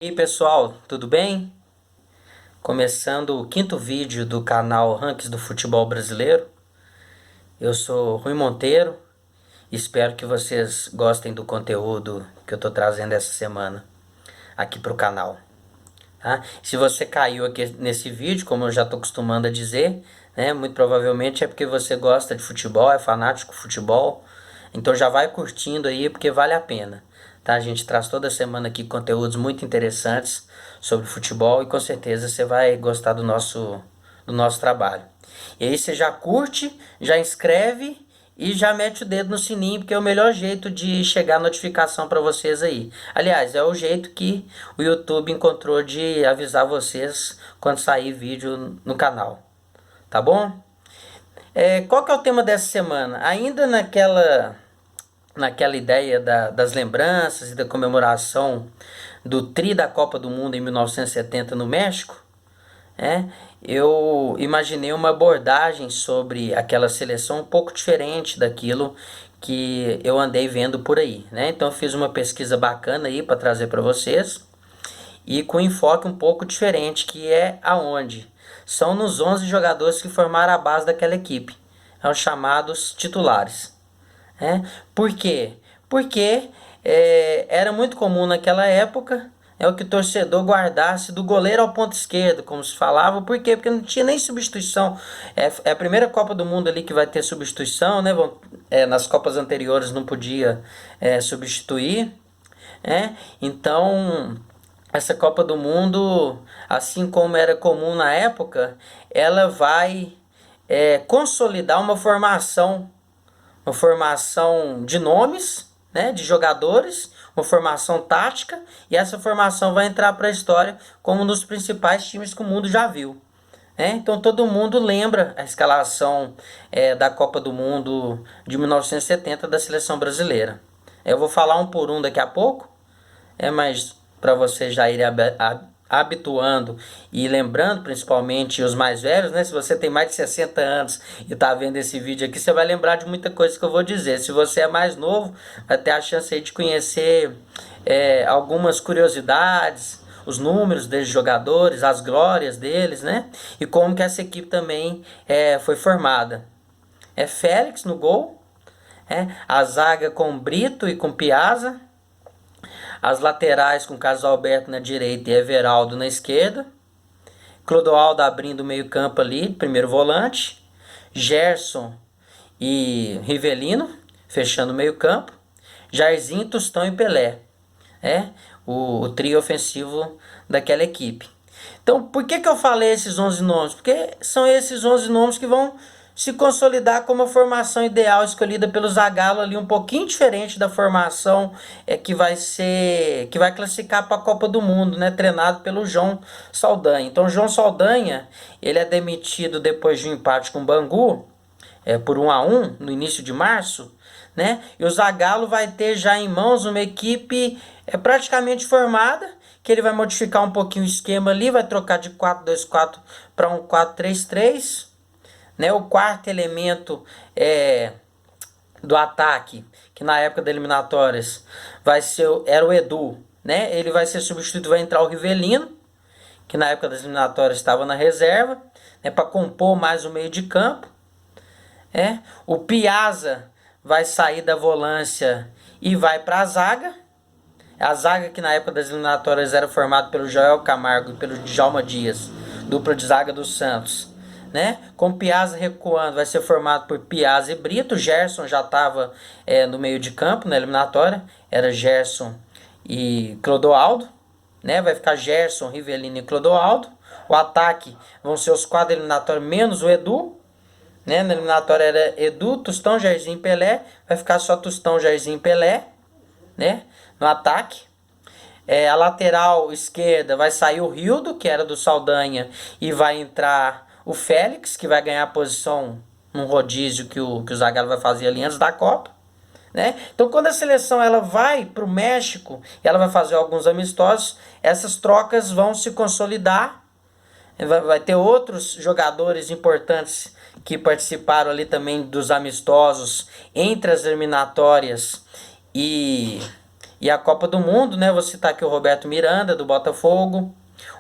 E aí pessoal, tudo bem? Começando o quinto vídeo do canal Ranks do Futebol Brasileiro. Eu sou Rui Monteiro e espero que vocês gostem do conteúdo que eu estou trazendo essa semana aqui para o canal. Tá? Se você caiu aqui nesse vídeo, como eu já estou acostumando a dizer, né, muito provavelmente é porque você gosta de futebol, é fanático de futebol. Então já vai curtindo aí porque vale a pena. Tá? A gente traz toda semana aqui conteúdos muito interessantes sobre futebol e com certeza você vai gostar do nosso trabalho. E aí você já curte, já inscreve e já mete o dedo no sininho, porque é o melhor jeito de chegar a notificação para vocês aí. Aliás, é o jeito que o YouTube encontrou de avisar vocês quando sair vídeo no canal. Tá bom? Qual que é o tema dessa semana? Ainda naquela ideia das lembranças e da comemoração do tri da Copa do Mundo em 1970 no México, é, eu imaginei uma abordagem sobre aquela seleção um pouco diferente daquilo que eu andei vendo por aí, né? Então eu fiz uma pesquisa bacana aí para trazer para vocês e com enfoque um pouco diferente, que é aonde? São nos 11 jogadores que formaram a base daquela equipe, são os chamados titulares. Por quê? Porque era muito comum naquela época o que o torcedor guardasse do goleiro ao ponto esquerdo, como se falava. Por quê? Porque não tinha nem substituição. É a primeira Copa do Mundo ali que vai ter substituição, né? Nas Copas anteriores não podia substituir. Então, essa Copa do Mundo, assim como era comum na época, ela vai consolidar uma formação de nomes, né, de jogadores, uma formação tática, e essa formação vai entrar para a história como um dos principais times que o mundo já viu. Então todo mundo lembra a escalação da Copa do Mundo de 1970 da seleção brasileira. Eu vou falar um por um daqui a pouco, mas para você já ir habituando e lembrando, principalmente os mais velhos, né? Se você tem mais de 60 anos e está vendo esse vídeo aqui, você vai lembrar de muita coisa que eu vou dizer. Se você é mais novo, vai ter a chance aí de conhecer algumas curiosidades, os números desses jogadores, as glórias deles, né? E como que essa equipe também foi formada. Félix no gol, a zaga com Brito e com Piazza, as laterais com Carlos Alberto na direita e Everaldo na esquerda. Clodoaldo abrindo o meio campo ali, primeiro volante. Gerson e Rivelino fechando o meio campo. Jairzinho, Tostão e Pelé. O trio ofensivo daquela equipe. Então, por que eu falei esses 11 nomes? Porque são esses 11 nomes que vão se consolidar como a formação ideal escolhida pelo Zagallo ali, um pouquinho diferente da formação que vai classificar para a Copa do Mundo, né, treinado pelo João Saldanha. Então, João Saldanha, ele é demitido depois de um empate com o Bangu, por 1-1 no início de março, né? E o Zagallo vai ter já em mãos uma equipe praticamente formada, que ele vai modificar um pouquinho o esquema ali, vai trocar de 4-2-4 para um 4-3-3, né? O quarto elemento do ataque, que na época das eliminatórias era o Edu, né? Ele vai ser substituído, vai entrar o Rivelino, que na época das eliminatórias estava na reserva, né, para compor mais o meio de campo. O Piazza vai sair da volância e vai para a zaga. A zaga que na época das eliminatórias era formada pelo Joel Camargo e pelo Djalma Dias, dupla de zaga do Santos. Com Piazza recuando, vai ser formado por Piazza e Brito. Gerson já estava no meio de campo na eliminatória, era Gerson e Clodoaldo. Vai ficar Gerson, Rivelino e Clodoaldo. O ataque vão ser os quatro eliminatórios menos o Edu. Na eliminatória era Edu, Tostão, Jairzinho e Pelé. Vai ficar só Tostão, Jairzinho e Pelé, no ataque. A lateral esquerda vai sair o Rildo, que era do Saldanha, e vai entrar o Félix, que vai ganhar a posição num rodízio que o Zagallo vai fazer ali antes da Copa. Então, quando a seleção ela vai para o México, ela vai fazer alguns amistosos, essas trocas vão se consolidar. Vai ter outros jogadores importantes que participaram ali também dos amistosos entre as eliminatórias e E a Copa do Mundo, né? Vou citar aqui o Roberto Miranda, do Botafogo.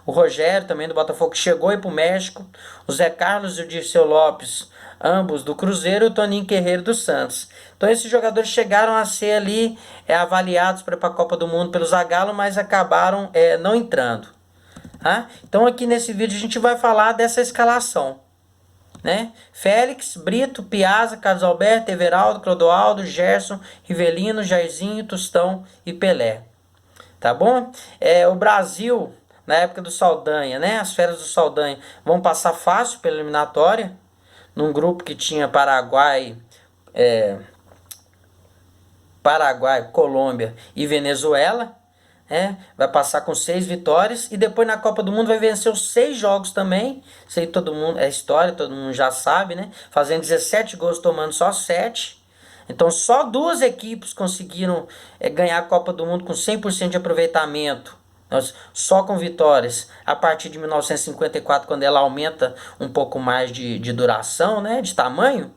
O Rogério, também do Botafogo, que chegou aí pro México. O Zé Carlos e o Dirceu Lopes, ambos do Cruzeiro. E o Toninho Querreiro do Santos. Então esses jogadores chegaram a ser ali avaliados para a Copa do Mundo pelo Zagallo, mas acabaram não entrando. Tá? Então aqui nesse vídeo a gente vai falar dessa escalação. Né? Félix, Brito, Piazza, Carlos Alberto, Everaldo, Clodoaldo, Gerson, Rivelino, Jairzinho, Tostão e Pelé. Tá bom? O Brasil, na época do Saldanha, né? As férias do Saldanha vão passar fácil pela eliminatória. Num grupo que tinha Paraguai, Colômbia e Venezuela. Vai passar com 6 vitórias. E depois na Copa do Mundo vai vencer os 6 jogos também. Isso aí todo mundo, é história, todo mundo já sabe, né? Fazendo 17 gols, tomando só 7. Então só 2 equipes conseguiram ganhar a Copa do Mundo com 100% de aproveitamento. Só com vitórias. A partir de 1954, quando ela aumenta um pouco mais de duração, né? De tamanho.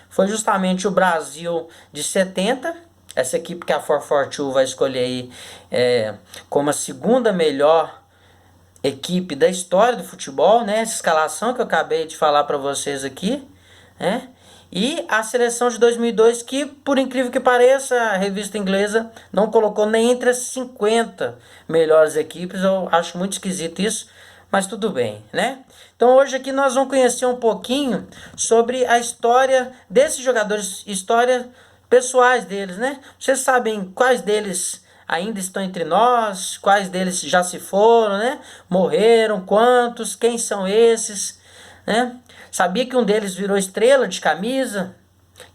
Foi justamente o Brasil de 70. Essa equipe que a 442 vai escolher aí como a segunda melhor equipe da história do futebol, né? Essa escalação que eu acabei de falar para vocês aqui, né? E a seleção de 2002 que, por incrível que pareça, a revista inglesa não colocou nem entre as 50 melhores equipes. Eu acho muito esquisito isso, mas tudo bem, né? Então hoje aqui nós vamos conhecer um pouquinho sobre a história desses jogadores, história pessoais deles, né? Vocês sabem quais deles ainda estão entre nós, quais deles já se foram, né? Morreram, quantos, quem são esses, né? Sabia que um deles virou estrela de camisa?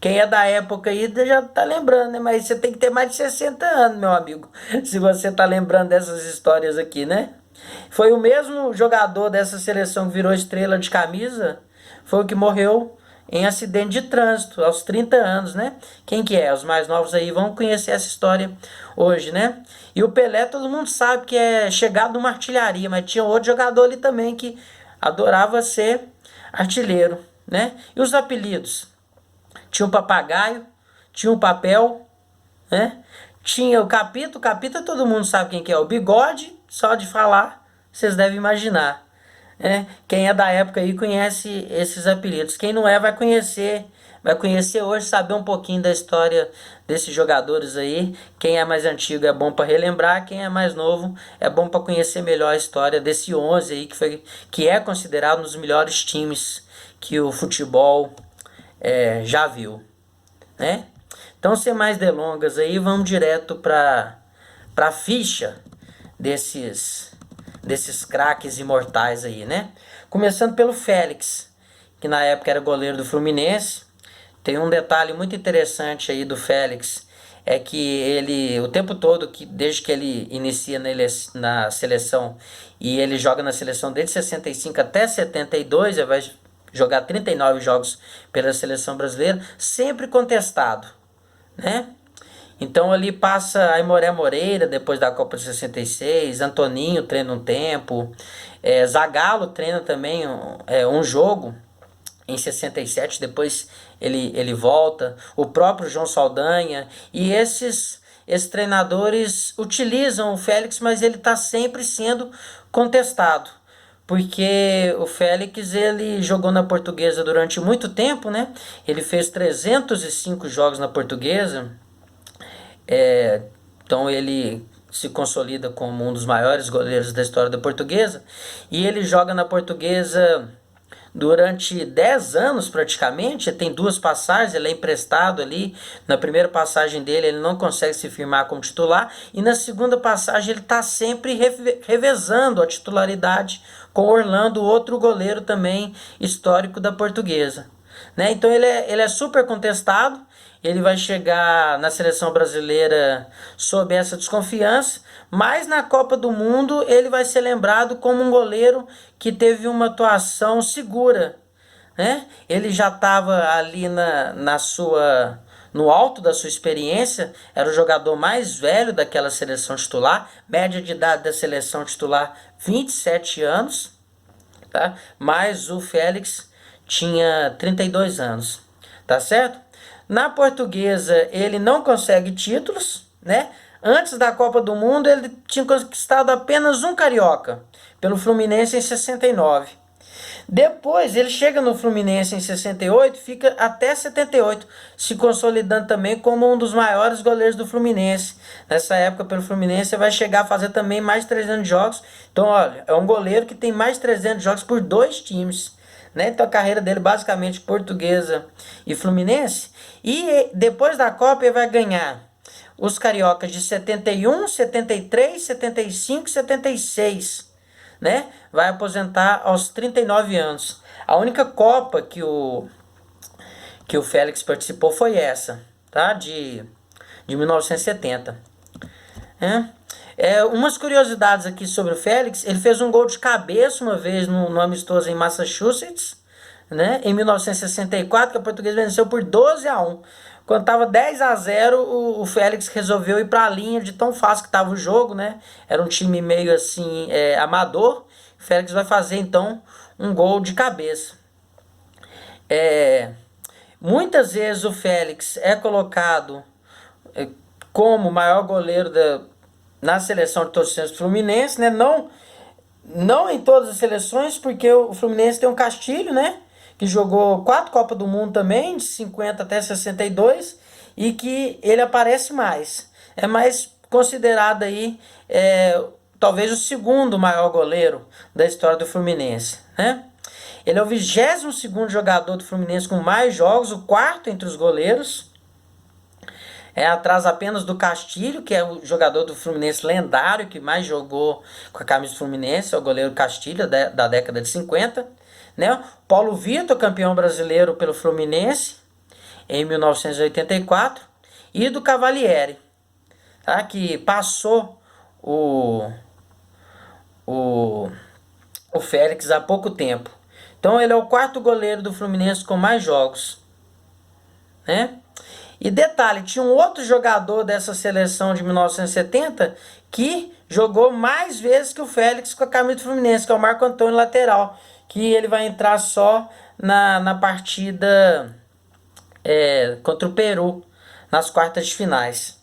Quem é da época aí já tá lembrando, né? Mas você tem que ter mais de 60 anos, meu amigo, se você tá lembrando dessas histórias aqui, né? Foi o mesmo jogador dessa seleção que virou estrela de camisa, foi o que morreu em acidente de trânsito, aos 30 anos, né? Quem que é? Os mais novos aí vão conhecer essa história hoje, né? E o Pelé, todo mundo sabe que é chegado numa artilharia, mas tinha outro jogador ali também que adorava ser artilheiro, né? E os apelidos? Tinha o Papagaio, tinha o Papel, né? Tinha o Capita todo mundo sabe quem que é. O Bigode, só de falar, vocês devem imaginar. Quem é da época aí conhece esses apelidos. Quem não vai conhecer hoje, saber um pouquinho da história desses jogadores aí. Quem é mais antigo é bom para relembrar, quem é mais novo é bom para conhecer melhor a história desse 11 aí que é considerado um dos melhores times que o futebol já viu, né? Então, sem mais delongas aí, vamos direto para a ficha desses craques imortais aí, né? Começando pelo Félix, que na época era goleiro do Fluminense. Tem um detalhe muito interessante aí do Félix, é que ele, o tempo todo, desde que ele inicia na seleção, e ele joga na seleção desde 65 até 72, ele vai jogar 39 jogos pela seleção brasileira, sempre contestado, né? Então ali passa Aimoré Moreira, depois da Copa de 66, Antoninho treina um tempo, Zagallo treina também um jogo em 67, depois ele volta, o próprio João Saldanha, e esses treinadores utilizam o Félix, mas ele está sempre sendo contestado. Porque o Félix, ele jogou na Portuguesa durante muito tempo, né? Ele fez 305 jogos na Portuguesa. Então ele se consolida como um dos maiores goleiros da história da Portuguesa. E ele joga na Portuguesa durante 10 anos praticamente. Ele tem 2 passagens, ele é emprestado ali. Na primeira passagem dele ele não consegue se firmar como titular. E na segunda passagem ele está sempre revezando a titularidade com Orlando, outro goleiro também histórico da Portuguesa, né? Então ele é super contestado. Ele vai chegar na seleção brasileira sob essa desconfiança, mas na Copa do Mundo ele vai ser lembrado como um goleiro que teve uma atuação segura, né? Ele já estava ali no alto da sua experiência, era o jogador mais velho daquela seleção titular, média de idade da seleção titular 27 anos, tá? Mas o Félix tinha 32 anos, tá certo? Na Portuguesa ele não consegue títulos, né? Antes da Copa do Mundo, ele tinha conquistado apenas um Carioca, pelo Fluminense em 69. Depois ele chega no Fluminense em 68, fica até 78, se consolidando também como um dos maiores goleiros do Fluminense. Nessa época, pelo Fluminense, vai chegar a fazer também mais de 300 jogos. Então, olha, é um goleiro que tem mais de 300 jogos por dois times. Né? Então, a carreira dele basicamente Portuguesa e Fluminense. E depois da Copa, ele vai ganhar os cariocas de 71, 73, 75 e 76. Né? Vai aposentar aos 39 anos. A única Copa que o Félix participou foi essa, tá? De 1970. Umas curiosidades aqui sobre o Félix. Ele fez um gol de cabeça uma vez no amistoso em Massachusetts, né? Em 1964, que a Portuguesa venceu por 12-1. Quando estava 10-0, o Félix resolveu ir para a linha de tão fácil que estava o jogo, né? Era um time meio assim, amador. O Félix vai fazer então um gol de cabeça. Muitas vezes o Félix é colocado como o maior goleiro na seleção de todos os tempos Fluminense, né? Não em todas as seleções, porque o Fluminense tem um Castilho, né? Que jogou 4 Copas do Mundo também, de 50 até 62, e que ele aparece mais. É mais considerado aí, talvez o segundo maior goleiro da história do Fluminense, né? Ele é o 22º jogador do Fluminense com mais jogos, o quarto entre os goleiros. Atrás apenas do Castilho, que é o jogador do Fluminense lendário, que mais jogou com a camisa do Fluminense, é o goleiro Castilho, da década de 50. Né? Paulo Vitor, campeão brasileiro pelo Fluminense, em 1984. E do Cavalieri, tá? Que passou o Félix há pouco tempo. Então ele é o quarto goleiro do Fluminense com mais jogos. Né? E detalhe, tinha um outro jogador dessa seleção de 1970 que jogou mais vezes que o Félix com a camisa do Fluminense, que é o Marco Antônio, lateral, que ele vai entrar só na partida contra o Peru, nas quartas de finais.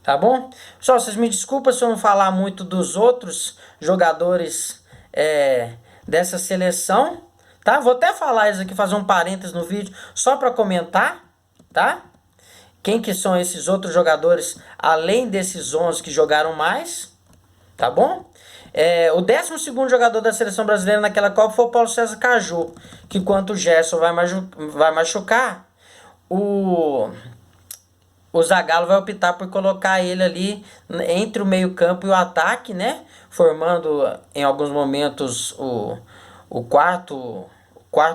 Tá bom? Pessoal, vocês me desculpem se eu não falar muito dos outros jogadores dessa seleção, tá? Vou até falar isso aqui, fazer um parênteses no vídeo, só para comentar, tá? Quem que são esses outros jogadores, além desses 11 que jogaram mais, tá bom? O 12º jogador da seleção brasileira naquela Copa foi o Paulo César Caju, que quando o Gerson vai machucar, o Zagallo vai optar por colocar ele ali entre o meio-campo e o ataque, né? Formando em alguns momentos o quarto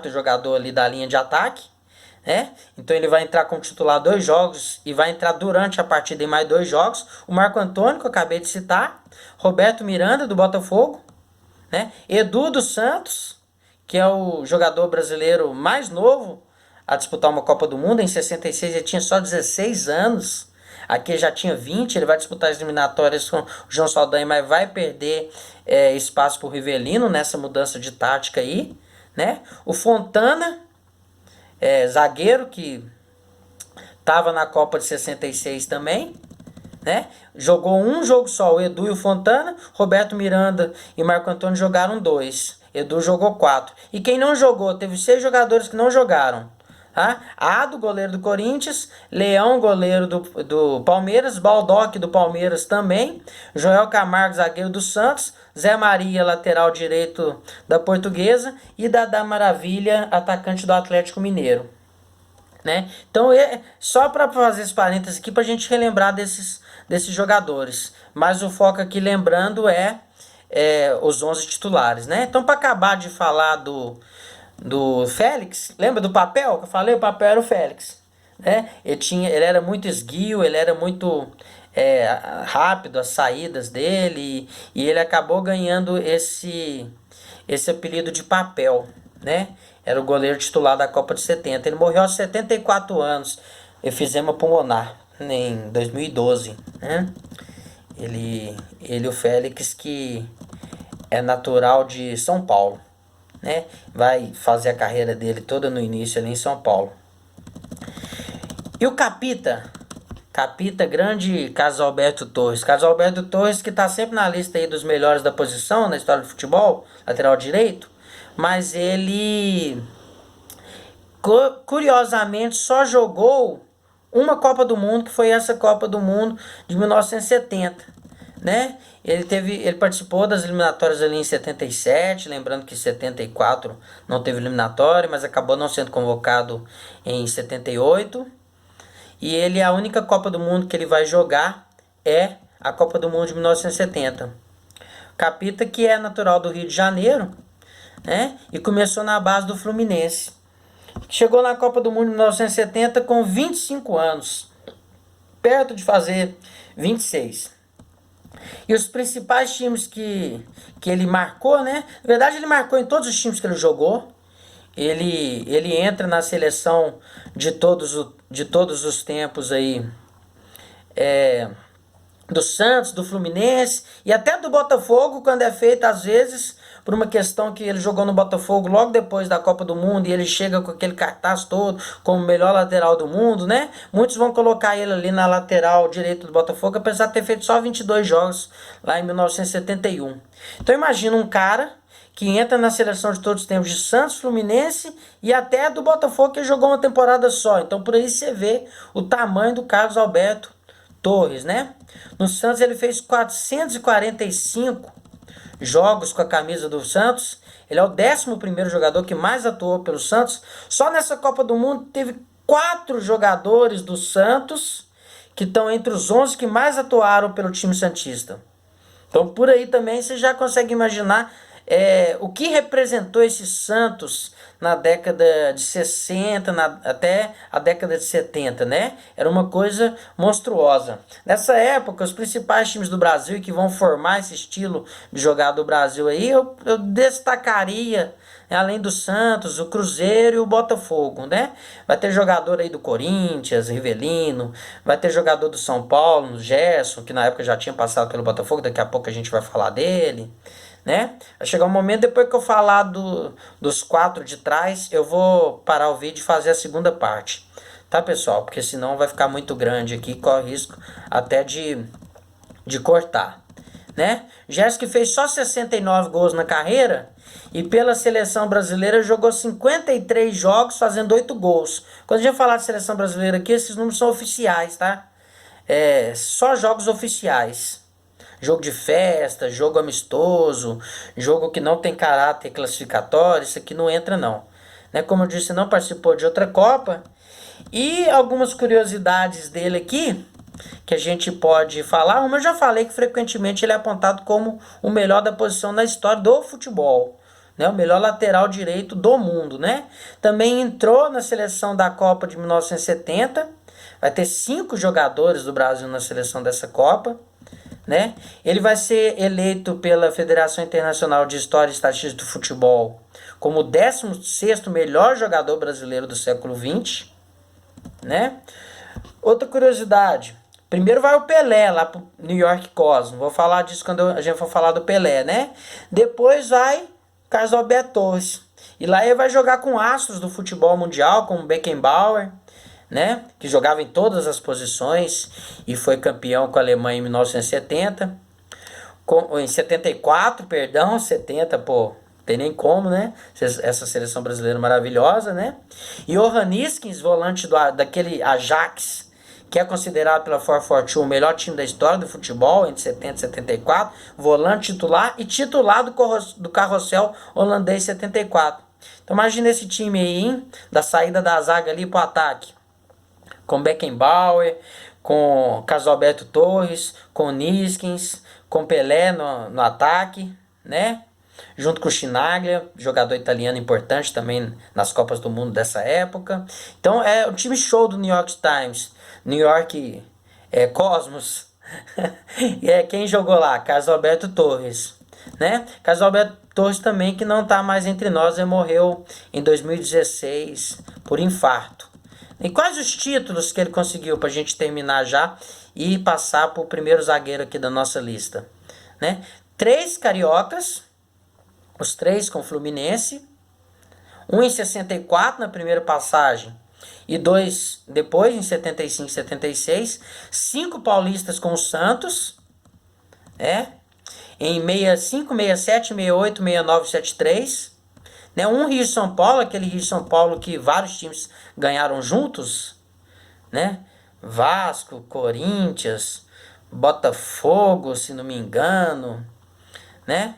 jogador ali da linha de ataque. Então ele vai entrar como titular 2 jogos e vai entrar durante a partida em mais 2 jogos. O Marco Antônio, que eu acabei de citar, Roberto Miranda, do Botafogo, né? Edu dos Santos, que é o jogador brasileiro mais novo a disputar uma Copa do Mundo. Em 66 ele tinha só 16 anos, aqui já tinha 20, ele vai disputar as eliminatórias com o João Saldanha, mas vai perder espaço para o Rivelino nessa mudança de tática aí, né? O Fontana, zagueiro, que estava na Copa de 66 também, né? Jogou um jogo só, o Edu e o Fontana. Roberto Miranda e Marco Antônio jogaram 2. Edu jogou 4. E quem não jogou, teve 6 jogadores que não jogaram. Tá? Ado, goleiro do Corinthians. Leão, goleiro do Palmeiras. Baldock, do Palmeiras também. Joel Camargo, zagueiro do Santos. Zé Maria, lateral direito da Portuguesa. E Dadá Maravilha, atacante do Atlético Mineiro. Né? Então, só para fazer esse parênteses aqui, para a gente relembrar desses jogadores. Mas o foco aqui, lembrando, os 11 titulares. Né? Então, para acabar de falar do Félix, lembra do papel que eu falei? O papel era o Félix. Né? Ele era muito esguio, ele era muito rápido, as saídas dele, e ele acabou ganhando esse apelido de papel. Né? Era o goleiro titular da Copa de 70. Ele morreu aos 74 anos. Efizema pulmonar em 2012. Né? O Félix, que é natural de São Paulo. Né? Vai fazer a carreira dele toda no início ali em São Paulo. E o Capita, Capita, grande Carlos Alberto Torres. Carlos Alberto Torres que está sempre na lista aí dos melhores da posição na história do futebol, lateral direito, mas ele curiosamente só jogou uma Copa do Mundo, que foi essa Copa do Mundo de 1970, né? Ele participou das eliminatórias ali em 77, lembrando que em 74 não teve eliminatória, mas acabou não sendo convocado em 78. E ele, a única Copa do Mundo que ele vai jogar é a Copa do Mundo de 1970. Capita que é natural do Rio de Janeiro, né? E começou na base do Fluminense. Chegou na Copa do Mundo de 1970 com 25 anos, perto de fazer 26. E os principais times que ele marcou, né? Na verdade, ele marcou em todos os times que ele jogou. Ele entra na seleção de todos os tempos aí, do Santos, do Fluminense e até do Botafogo, quando é feito às vezes por uma questão que ele jogou no Botafogo logo depois da Copa do Mundo e ele chega com aquele cartaz todo como o melhor lateral do mundo, né? Muitos vão colocar ele ali na lateral direito do Botafogo, apesar de ter feito só 22 jogos lá em 1971. Então imagina um cara que entra na seleção de todos os tempos de Santos, Fluminense e até do Botafogo, que jogou uma temporada só. Então por aí você vê o tamanho do Carlos Alberto Torres, né? No Santos ele fez 445 jogos com a camisa do Santos. Ele é o 11º jogador que mais atuou pelo Santos. Só nessa Copa do Mundo teve 4 jogadores do Santos que estão entre os 11 que mais atuaram pelo time santista. Então por aí também você já consegue imaginar o que representou esse Santos na década de 60, até a década de 70, né? Era uma coisa monstruosa. Nessa época, os principais times do Brasil que vão formar esse estilo de jogar do Brasil aí, eu destacaria, além do Santos, o Cruzeiro e o Botafogo, né? Vai ter jogador aí do Corinthians, Rivelino, vai ter jogador do São Paulo, Gerson, que na época já tinha passado pelo Botafogo, daqui a pouco a gente vai falar dele, né? Vai chegar um momento, depois que eu falar dos 4 de trás, eu vou parar o vídeo e fazer a segunda parte, tá, pessoal? Porque senão vai ficar muito grande aqui, corre risco até de cortar, né? Gerson que fez só 69 gols na carreira e pela seleção brasileira jogou 53 jogos fazendo 8 gols. Quando a gente falar de seleção brasileira aqui, esses números são oficiais, tá? Só jogos oficiais. Jogo de festa, jogo amistoso, jogo que não tem caráter classificatório, isso aqui não entra não. Né? Como eu disse, não participou de outra Copa. E algumas curiosidades dele aqui, que a gente pode falar. Uma eu já falei que frequentemente ele é apontado como o melhor da posição na história do futebol. Né? O melhor lateral direito do mundo. Né? Também entrou na seleção da Copa de 1970. Vai ter 5 jogadores do Brasil na seleção dessa Copa. Né? Ele vai ser eleito pela Federação Internacional de História e Estatística do Futebol como o 16º melhor jogador brasileiro do século XX. Né? Outra curiosidade, primeiro vai o Pelé lá pro New York Cosmos, vou falar disso quando a gente for falar do Pelé, né? Depois vai Carlos Alberto Torres, e lá ele vai jogar com astros do futebol mundial, como Beckenbauer, né? Que jogava em todas as posições e foi campeão com a Alemanha em 1970, em 74, perdão, 70, pô, tem nem como, né? Essa seleção brasileira maravilhosa, né? E Johan Neeskens, volante daquele Ajax, que é considerado pela 442 o melhor time da história do futebol, entre 70 e 74, volante titular e titular do carrossel holandês 74. Então imagina esse time aí, hein? Da saída da zaga ali pro ataque. Com Beckenbauer, com Carlos Alberto Torres, com Neeskens, com Pelé no ataque, né? Junto com o Chinaglia, jogador italiano importante também nas Copas do Mundo dessa época. Então é o time show do New York Times, New York Cosmos. E quem jogou lá? Carlos Alberto Torres, né? Carlos Alberto Torres também, que não está mais entre nós, ele morreu em 2016 por infarto. E quais os títulos que ele conseguiu para a gente terminar já e passar para o primeiro zagueiro aqui da nossa lista? Né? 3 cariocas, os 3 com o Fluminense, um em 64 na primeira passagem, e 2 depois, em 75 e 76. 5 paulistas com o Santos, em 65, 67, 68, 69, 73. Né? Um Rio São Paulo, aquele Rio São Paulo que vários times ganharam juntos, né? Vasco, Corinthians, Botafogo, se não me engano, né?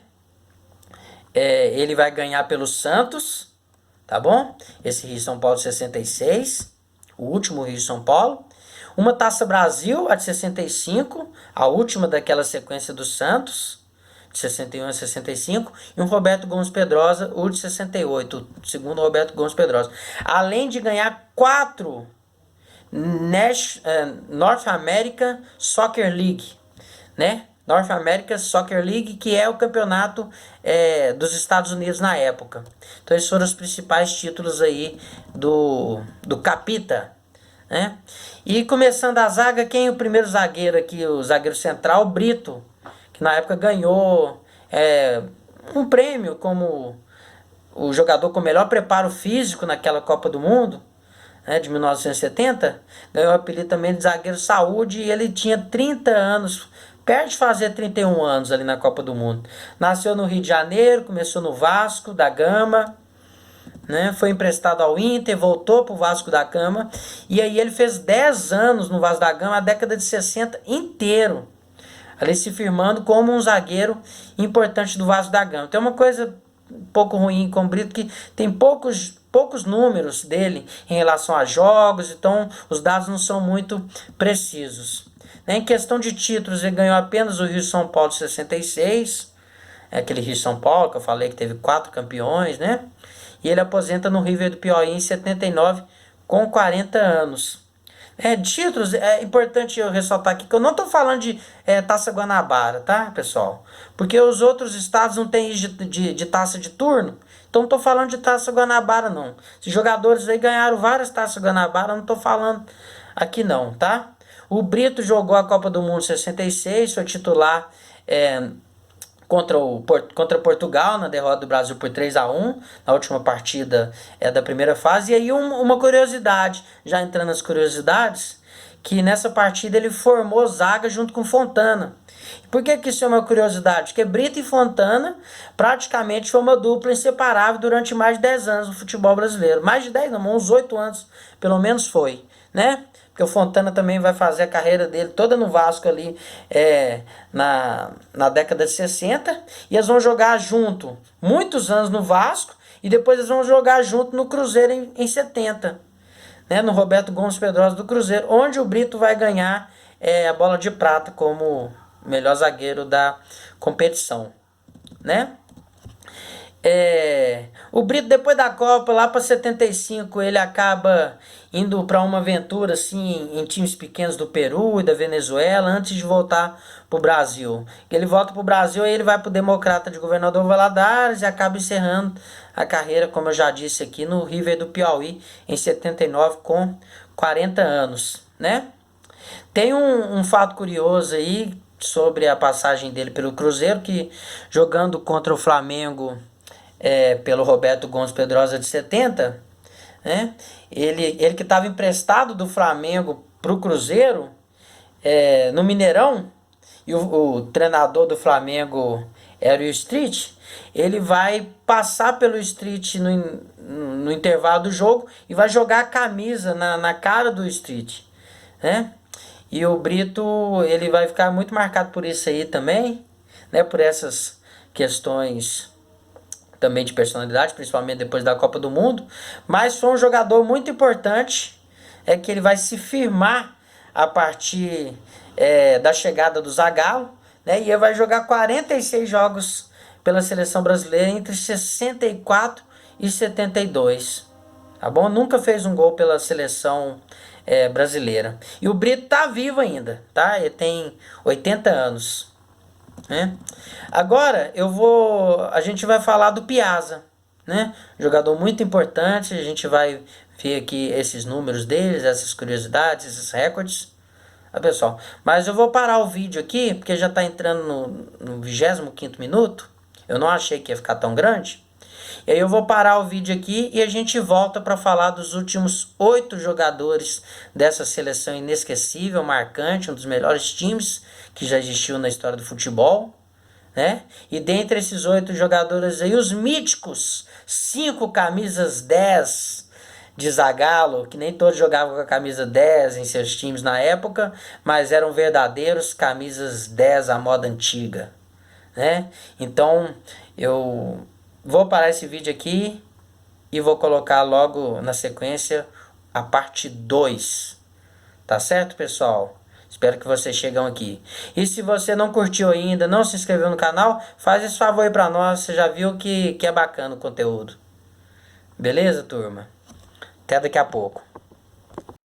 Ele vai ganhar pelo Santos, tá bom? Esse Rio São Paulo de 66, o último Rio São Paulo. Uma Taça Brasil, a de 65, a última daquela sequência do Santos, de 61 a 65, e um Roberto Gomes Pedrosa, o de 68, o segundo Roberto Gomes Pedrosa. Além de ganhar 4 North American Soccer League, né? North American Soccer League, que é o campeonato dos Estados Unidos na época. Então esses foram os principais títulos aí do Capita, né? E começando a zaga, quem é o primeiro zagueiro aqui? O zagueiro central, Brito, que na época ganhou um prêmio como o jogador com melhor preparo físico naquela Copa do Mundo, né, de 1970. Ganhou o apelido também de zagueiro saúde, e ele tinha 30 anos, perto de fazer 31 anos ali na Copa do Mundo. Nasceu no Rio de Janeiro, começou no Vasco da Gama, né, foi emprestado ao Inter, voltou para o Vasco da Gama, e aí ele fez 10 anos no Vasco da Gama, a década de 60 inteiro, ali se firmando como um zagueiro importante do Vasco da Gama. Tem uma coisa um pouco ruim com o Brito, que tem poucos números dele em relação a jogos, então os dados não são muito precisos. Em questão de títulos, ele ganhou apenas o Rio São Paulo de 66, aquele Rio São Paulo que eu falei que teve 4 campeões, né? E ele aposenta no River do Piauí em 79 com 40 anos. Títulos, é importante eu ressaltar aqui que eu não estou falando de Taça Guanabara, tá, pessoal? Porque os outros estados não têm de taça de turno, então não estou falando de Taça Guanabara, não. Os jogadores aí ganharam várias Taças Guanabara, não estou falando aqui não, tá? O Brito jogou a Copa do Mundo 66, foi titular contra Portugal, na derrota do Brasil por 3-1, na última partida da primeira fase. E aí uma curiosidade, já entrando nas curiosidades, que nessa partida ele formou zaga junto com Fontana. Por que isso é uma curiosidade? Porque Brito e Fontana praticamente foi uma dupla inseparável durante mais de 10 anos no futebol brasileiro. Mais de 10 não, uns 8 anos pelo menos foi, né? Porque o Fontana também vai fazer a carreira dele toda no Vasco ali na década de 60. E eles vão jogar junto muitos anos no Vasco. E depois eles vão jogar junto no Cruzeiro em 70. Né, no Roberto Gomes Pedrosa do Cruzeiro. Onde o Brito vai ganhar a bola de prata como melhor zagueiro da competição. Né? O Brito, depois da Copa, lá para 75, ele acaba indo para uma aventura assim, em times pequenos do Peru e da Venezuela, antes de voltar para o Brasil. Ele volta para o Brasil e ele vai para o Democrata de Governador Valadares e acaba encerrando a carreira, como eu já disse aqui, no River do Piauí, em 79, com 40 anos. Né? Tem um fato curioso aí sobre a passagem dele pelo Cruzeiro, que jogando contra o Flamengo pelo Roberto Gomes Pedrosa de 70, né? Ele que estava emprestado do Flamengo para o Cruzeiro no Mineirão, e o treinador do Flamengo era o Street. Ele vai passar pelo Street no intervalo do jogo e vai jogar a camisa na cara do Street, né? E o Brito, ele vai ficar muito marcado por isso aí também, né? Por essas questões também de personalidade, principalmente depois da Copa do Mundo. Mas foi um jogador muito importante, que ele vai se firmar a partir da chegada do Zagallo, né? E ele vai jogar 46 jogos pela seleção brasileira entre 64 e 72. Tá bom? Nunca fez um gol pela seleção brasileira. E o Brito tá vivo ainda, tá? Ele tem 80 anos. Né? Agora a gente vai falar do Piazza, né? Jogador muito importante. A gente vai ver aqui esses números deles, essas curiosidades, esses recordes, pessoal. Mas eu vou parar o vídeo aqui porque já está entrando no 25º minuto. Eu não achei que ia ficar tão grande. E aí eu vou parar o vídeo aqui e a gente volta para falar dos últimos 8 jogadores dessa seleção inesquecível, marcante, um dos melhores times que já existiu na história do futebol, né? E dentre esses 8 jogadores aí, os míticos 5 camisas 10 de Zagallo, que nem todos jogavam com a camisa 10 em seus times na época, mas eram verdadeiros camisas 10 à moda antiga, né? Então, eu vou parar esse vídeo aqui e vou colocar logo na sequência a parte 2. Tá certo, pessoal? Espero que vocês chegam aqui. E se você não curtiu ainda, não se inscreveu no canal, faz esse favor aí pra nós. Você já viu que é bacana o conteúdo. Beleza, turma? Até daqui a pouco.